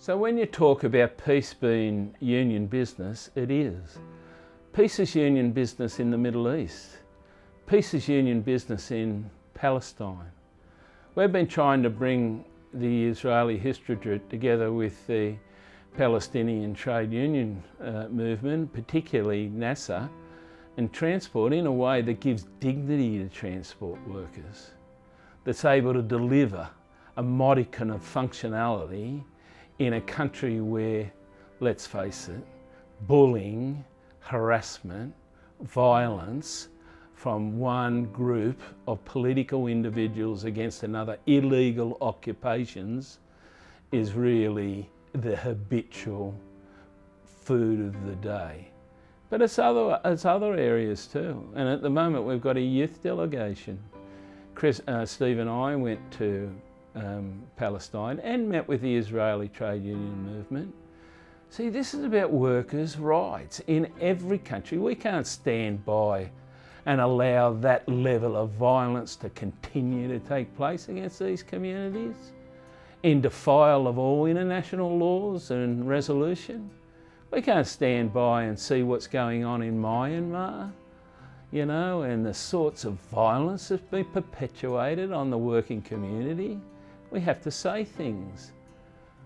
So when you talk about peace being union business, it is. Peace is union business in the Middle East. Peace is union business in Palestine. We've been trying to bring the Israeli history together with the Palestinian trade union movement, particularly NASA, and transport in a way that gives dignity to transport workers, that's able to deliver a modicum of functionality in a country where, let's face it, bullying, harassment, violence from one group of political individuals against another, illegal occupations, is really the habitual food of the day. But it's other areas too. And at the moment we've got a youth delegation. Steve and I went to Palestine and met with the Israeli trade union movement. See, this is about workers' rights in every country. We can't stand by and allow that level of violence to continue to take place against these communities in defial of all international laws and resolution. We can't stand by and see what's going on in Myanmar, you know, and the sorts of violence that's been perpetuated on the working community. We have to say things.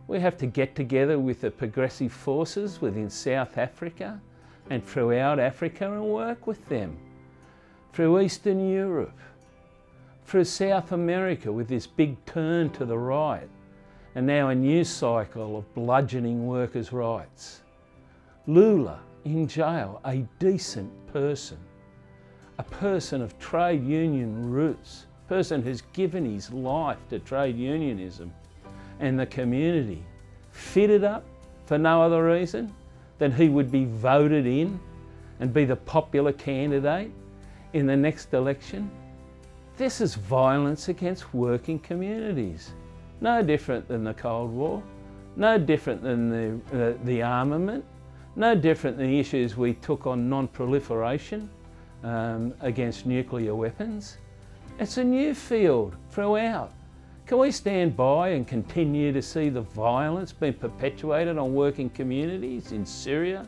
We have to get together with the progressive forces within South Africa and throughout Africa and work with them. Through Eastern Europe, through South America with this big turn to the right, and now a new cycle of bludgeoning workers' rights. Lula in jail, a decent person, a person of trade union roots, a person who's given his life to trade unionism and the community, fitted up for no other reason than he would be voted in and be the popular candidate in the next election. This is violence against working communities. No different than the Cold War, no different than the armament, no different than the issues we took on non-proliferation against nuclear weapons. It's a new field throughout. Can we stand by and continue to see the violence being perpetuated on working communities in Syria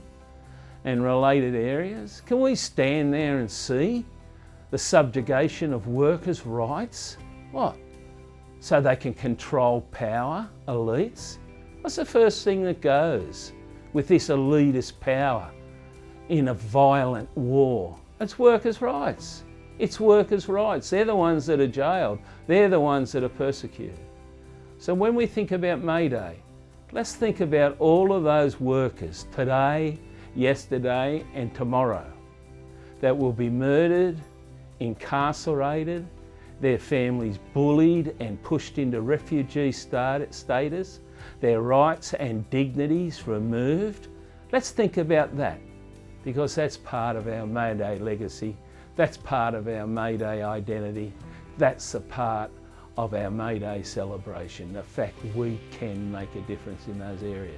and related areas? Can we stand there and see the subjugation of workers' rights? What? So they can control power, elites? What's the first thing that goes with this elitist power in a violent war? It's workers' rights. It's workers' rights. They're the ones that are jailed. They're the ones that are persecuted. So when we think about May Day, let's think about all of those workers today, yesterday and tomorrow that will be murdered, incarcerated, their families bullied and pushed into refugee status, their rights and dignities removed. Let's think about that, because that's part of our May Day legacy. That's part of our May Day identity. That's a part of our May Day celebration, the fact we can make a difference in those areas.